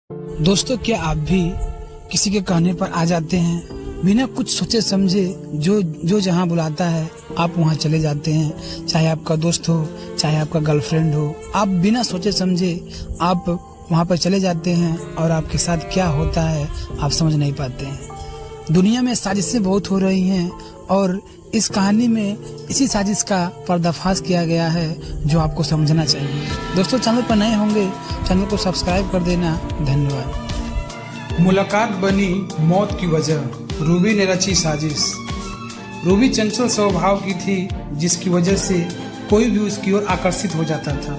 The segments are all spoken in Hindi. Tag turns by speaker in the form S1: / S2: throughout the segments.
S1: दोस्तों, क्या आप भी किसी के कहने पर आ जाते हैं? बिना कुछ सोचे समझे जो जहां बुलाता है आप वहां चले जाते हैं। चाहे आपका दोस्त हो, चाहे आपका गर्लफ्रेंड हो, आप बिना सोचे समझे आप वहां पर चले जाते हैं और आपके साथ क्या होता है आप समझ नहीं पाते हैं। दुनिया में साजिशें बहुत हो रही हैं और इस कहानी में इसी साजिश का पर्दाफाश किया गया है जो आपको समझना चाहिए। दोस्तों, चैनल पर नए होंगे, चैनल को सब्सक्राइब कर देना। धन्यवाद। मुलाकात बनी मौत की वजह, रूबी ने रची साजिश। रूबी चंचल स्वभाव की थी जिसकी वजह से कोई भी उसकी ओर आकर्षित हो जाता था।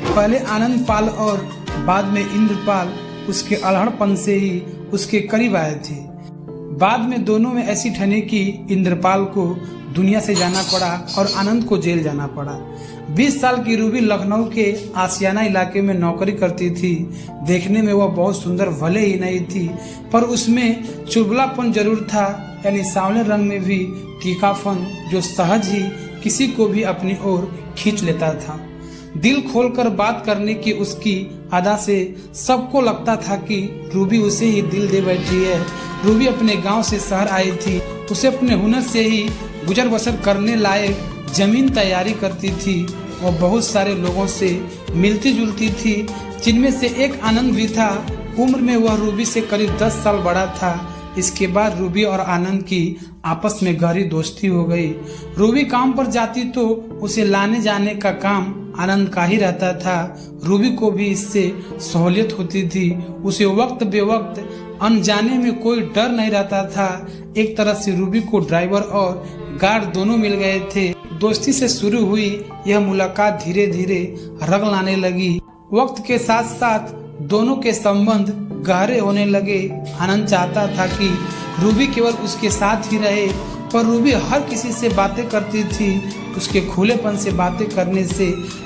S1: पहले आनंद पाल और बाद में इंद्रपाल उसके अल्हड़पन से ही उसके करीब आए थे। बाद में दोनों में ऐसी ठनी कि इंद्रपाल को दुनिया से जाना पड़ा और आनंद को जेल जाना पड़ा। 20 साल की रूबी लखनऊ के आशियाना इलाके में नौकरी करती थी। देखने में वह बहुत सुंदर भले ही नहीं थी, पर उसमें चुलबुलापन जरूर था, यानी सांवले रंग में भी तीखापन जो सहज ही किसी को भी अपनी ओर खींच लेता था। दिल खोलकर बात करने की उसकी अदा से सबको लगता था कि रूबी उसे ही दिल दे बैठी है। रूबी अपने गांव से शहर आई थी। उसे अपने हुनर से ही गुजर बसर करने लायक जमीन तैयारी करती थी। वह बहुत सारे लोगों से मिलती जुलती थी, जिनमें से एक आनंद भी था। उम्र में वह रूबी से करीब 10 साल बड़ा था। इसके बाद रूबी और आनंद की आपस में गहरी दोस्ती हो गई। रूबी काम पर जाती तो उसे लाने जाने का काम आनंद का ही रहता था। रूबी को भी इससे सहूलियत होती थी। उसे वक्त बेवक्त अनजाने में कोई डर नहीं रहता था। एक तरह से रूबी को ड्राइवर और गार्ड दोनों मिल गए थे। दोस्ती से शुरू हुई यह मुलाकात धीरे धीरे रंग लाने लगी। वक्त के साथ साथ दोनों के संबंध गहरे होने लगे। आनंद चाहता था कि रूबी केवल उसके साथ ही रहे, पर रूबी हर किसी से बातें करती थी। उसके खुलेपन से बातें करने से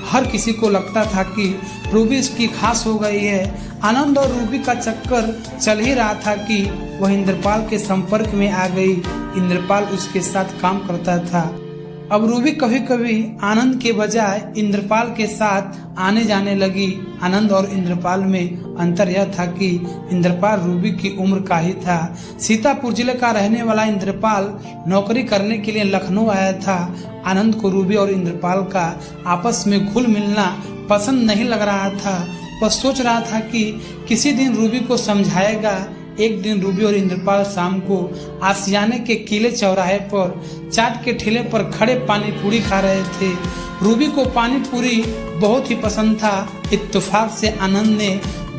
S1: हर किसी को लगता था कि रूबी इसकी खास हो गई है। आनंद और रूबी का चक्कर चल ही रहा था कि वह इंद्रपाल के संपर्क में आ गई। इंद्रपाल उसके साथ काम करता था। अब रूबी कभी कभी आनंद के बजाय इंद्रपाल के साथ आने जाने लगी। आनंद और इंद्रपाल में अंतर यह था कि इंद्रपाल रूबी की उम्र का ही था। सीतापुर जिले का रहने वाला इंद्रपाल नौकरी करने के लिए लखनऊ आया था। आनंद को रूबी और इंद्रपाल का आपस में घुल मिलना पसंद नहीं लग रहा था। वह सोच रहा था कि किसी दिन रूबी को समझाएगा। एक दिन रूबी और इंद्रपाल शाम को आशियाने के किले चौराहे पर चाट के ठेले पर खड़े पानी पूरी खा रहे थे। रूबी को पानी पूरी बहुत ही पसंद था। इत्तेफाक से आनंद ने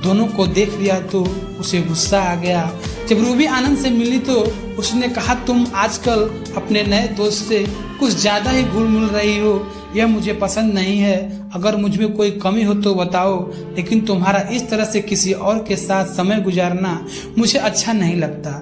S1: दोनों को देख लिया तो उसे गुस्सा आ गया। जब रूबी आनंद से मिली तो उसने कहा, तुम आजकल अपने नए दोस्त से कुछ ज्यादा ही घुल मिल रही हो। यह मुझे पसंद नहीं है। अगर मुझ में कोई कमी हो तो बताओ, लेकिन तुम्हारा इस तरह से किसी और के साथ समय गुजारना मुझे अच्छा नहीं लगता।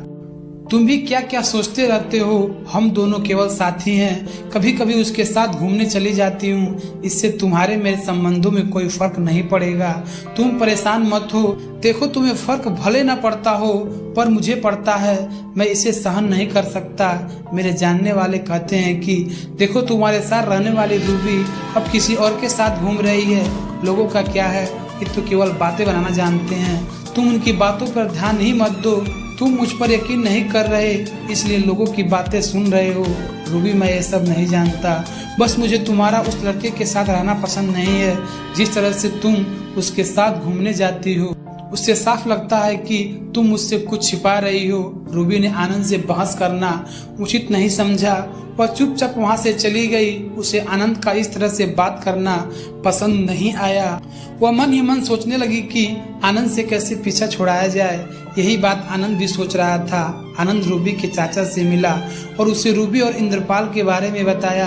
S1: तुम भी क्या क्या सोचते रहते हो? हम दोनों केवल साथी हैं। कभी कभी उसके साथ घूमने चली जाती हूँ। इससे तुम्हारे मेरे संबंधों में कोई फर्क नहीं पड़ेगा। तुम परेशान मत हो। देखो, तुम्हें फर्क भले न पड़ता हो, पर मुझे पड़ता है। मैं इसे सहन नहीं कर सकता। मेरे जानने वाले कहते हैं कि देखो, तुम्हारे साथ रहने वाली रूबी अब किसी और के साथ घूम रही है। लोगों का क्या है, ये तो केवल बातें बनाना जानते हैं। तुम उनकी बातों पर ध्यान ही मत दो। तुम मुझ पर यकीन नहीं कर रहे, इसलिए लोगों की बातें सुन रहे हो। रूबी, मैं ये सब नहीं जानता। बस मुझे तुम्हारा उस लड़के के साथ रहना पसंद नहीं है। जिस तरह से तुम उसके साथ घूमने जाती हो, उससे साफ लगता है कि तुम मुझसे कुछ छिपा रही हो। रूबी ने आनंद से बहस करना उचित नहीं समझा। वह चुपचाप वहां से चली गई। उसे आनंद का इस तरह से बात करना पसंद नहीं आया। वह मन ही मन सोचने लगी कि आनंद से कैसे पीछा छुड़ाया जाए। यही बात आनंद भी सोच रहा था। आनंद रूबी के चाचा से मिला और उसे रूबी और इंद्रपाल के बारे में बताया।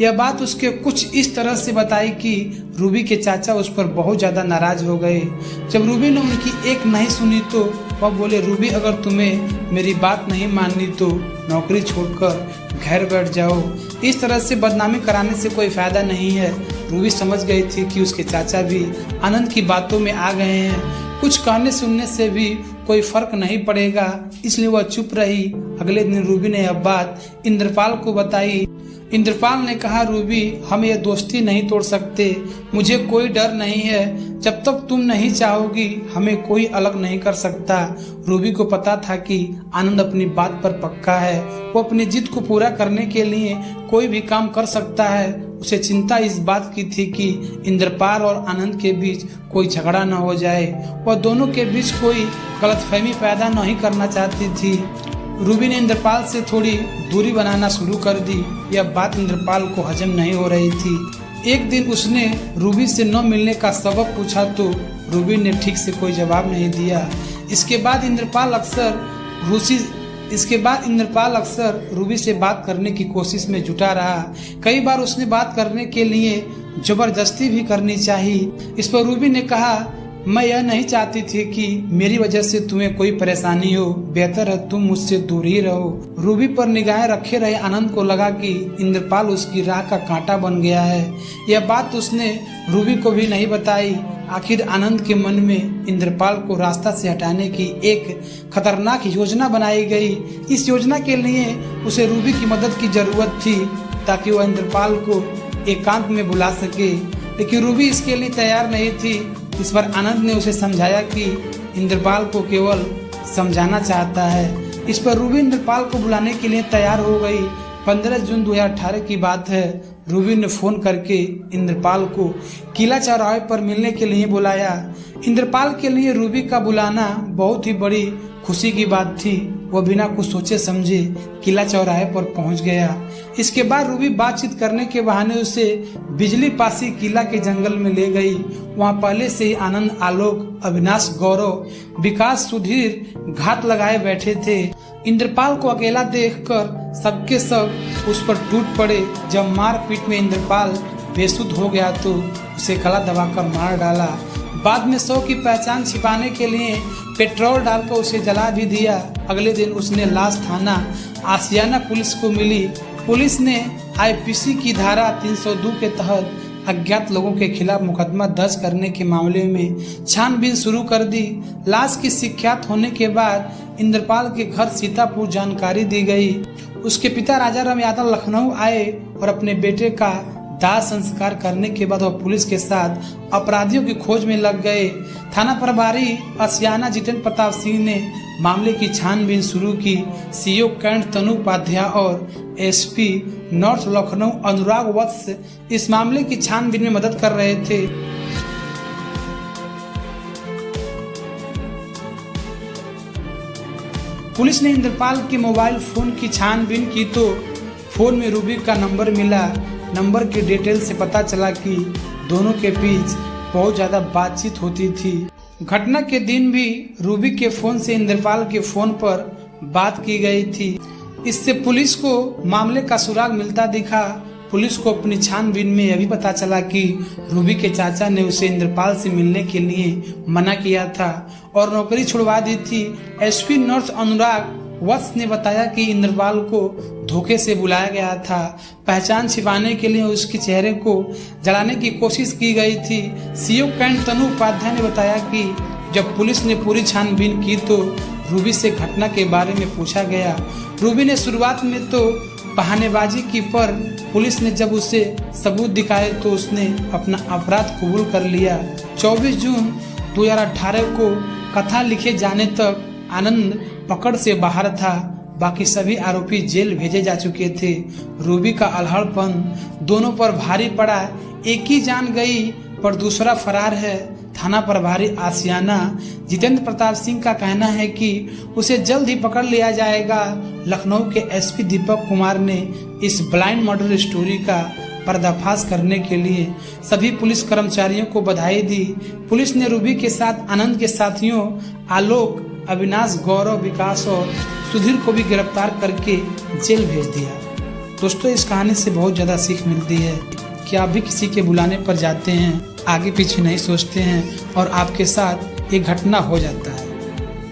S1: यह बात उसके कुछ इस तरह से बताई कि रूबी के चाचा उस पर बहुत ज्यादा नाराज हो गए। जब रूबी ने उनकी एक नहीं सुनी तो वह बोले, रूबी, अगर तुम्हें मेरी बात नहीं माननी तो नौकरी छोड़कर घर बैठ जाओ। इस तरह से बदनामी कराने से कोई फायदा नहीं है। रूबी समझ गई थी कि उसके चाचा भी आनंद की बातों में आ गए हैं। कुछ कहने सुनने से भी कोई फर्क नहीं पड़ेगा, इसलिए वह चुप रही। अगले दिन रूबी ने यह बात इंद्रपाल को बताई। इंद्रपाल ने कहा, रूबी, हम ये दोस्ती नहीं तोड़ सकते। मुझे कोई डर नहीं है। जब तक तुम नहीं चाहोगी हमें कोई अलग नहीं कर सकता। रूबी को पता था कि आनंद अपनी बात पर पक्का है। वो अपनी जिद को पूरा करने के लिए कोई भी काम कर सकता है। उसे चिंता इस बात की थी कि इंद्रपाल और आनंद के बीच कोई झगड़ा न हो जाए। वह दोनों के बीच कोई गलतफहमी पैदा नहीं करना चाहती थी। रूबी ने इंद्रपाल से थोड़ी दूरी बनाना शुरू कर दी। यह बात इंद्रपाल को हजम नहीं हो रही थी। एक दिन उसने रूबी से न मिलने का सबब पूछा तो रूबी ने ठीक से कोई जवाब नहीं दिया। इसके बाद इंद्रपाल अक्सर रूबी से बात करने की कोशिश में जुटा रहा। कई बार उसने बात करने के लिए जबरदस्ती भी करनी चाहिए। इस पर रूबी ने कहा, मैं यह नहीं चाहती थी कि मेरी वजह से तुम्हें कोई परेशानी हो। बेहतर है तुम मुझसे दूर ही रहो। रूबी पर निगाहें रखे रहे आनंद को लगा कि इंद्रपाल उसकी राह का कांटा बन गया है। यह बात उसने रूबी को भी नहीं बताई। आखिर आनंद के मन में इंद्रपाल को रास्ता से हटाने की एक खतरनाक योजना बनाई गई। इस योजना के लिए उसे रूबी की मदद की जरूरत थी ताकि वह इंद्रपाल को एकांत में बुला सके, लेकिन रूबी इसके लिए तैयार नहीं थी। इस पर आनंद ने उसे समझाया कि इंद्रपाल को केवल समझाना चाहता है। इस पर रूबी इंद्रपाल को बुलाने के लिए तैयार हो गई। 15 जून 2018 की बात है। रूबी ने फोन करके इंद्रपाल को किला चौराहे पर मिलने के लिए बुलाया। इंद्रपाल के लिए रूबी का बुलाना बहुत ही बड़ी खुशी की बात थी। वह बिना कुछ सोचे समझे किला चौराहे पर पहुंच गया। इसके बाद रूबी बातचीत करने के बहाने उसे बिजली पासी किला के जंगल में ले गई। वहां पहले से ही आनंद, आलोक, अविनाश, गौरव, विकास, सुधीर घात लगाए बैठे थे। इंद्रपाल को अकेला देखकर सबके सब उस पर टूट पड़े। जब मारपीट में इंद्रपाल बेसुध हो गया तो उसे गला दबाकर मार डाला। बाद में शव की पहचान छिपाने के लिए पेट्रोल डालकर उसे जला भी दिया। अगले दिन उसने लाश थाना आसियाना पुलिस को मिली। पुलिस ने आईपीसी की धारा 302 के तहत अज्ञात लोगों के खिलाफ मुकदमा दर्ज करने के मामले में छानबीन शुरू कर दी। लाश की शिकायत होने के बाद इंद्रपाल के घर सीतापुर जानकारी दी गई। उसके पिता राजा राम यादव लखनऊ आए और अपने बेटे का दाह संस्कार करने के बाद वह पुलिस के साथ अपराधियों की खोज में लग गए। थाना प्रभारी आसियाना जितेंद्र प्रताप सिंह ने मामले की छानबीन शुरू की। सीओ कैंट तनु उपाध्याय और एसपी नॉर्थ लखनऊ अनुराग वत्स इस मामले की छानबीन में मदद कर रहे थे। पुलिस ने इंद्रपाल के मोबाइल फोन की छानबीन की तो फोन में रूबी का नंबर मिला। नंबर के डिटेल से पता चला कि दोनों के बीच बहुत ज्यादा बातचीत होती थी। घटना के दिन भी रूबी के फोन से इंद्रपाल के फोन पर बात की गई थी। इससे पुलिस को मामले का सुराग मिलता दिखा। पुलिस को अपनी छानबीन में यह भी पता चला कि रूबी के चाचा ने उसे इंद्रपाल से मिलने के लिए मना किया था और नौकरी छुड़वा दी थी। एसपी नॉर्थ अनुराग वत्स ने बताया कि इंद्रपाल को धोखे से बुलाया गया था। पहचान छिपाने के लिए उसके चेहरे को जलाने की कोशिश की गई थी। सीओ कैंट तनु उपाध्याय ने बताया कि जब पुलिस ने पूरी छानबीन की तो रूबी से घटना के बारे में पूछा गया। रूबी ने शुरुआत में तो बहानेबाजी की, पर पुलिस ने जब उसे सबूत दिखाए तो उसने अपना अपराध कबूल कर लिया। 24 जून 2018 को कथा लिखे जाने तक आनंद पकड़ से बाहर था। बाकी सभी आरोपी जेल भेजे जा चुके थे। रूबी का अल्हड़पन दोनों पर भारी पड़ा। एक ही जान गई पर दूसरा फरार है। थाना प्रभारी आसियाना जितेंद्र प्रताप सिंह का कहना है कि उसे जल्द ही पकड़ लिया जाएगा। लखनऊ के एसपी दीपक कुमार ने इस ब्लाइंड मर्डर स्टोरी का पर्दाफाश करने के लिए सभी पुलिस कर्मचारियों को बधाई दी। पुलिस ने रूबी के साथ आनंद के साथियों आलोक, अविनाश, गौरव, विकास और सुधीर को भी गिरफ्तार करके जेल भेज दिया। दोस्तों, इस कहानी से बहुत ज़्यादा सीख मिलती है कि आप भी किसी के बुलाने पर जाते हैं, आगे पीछे नहीं सोचते हैं और आपके साथ ये घटना हो जाता है।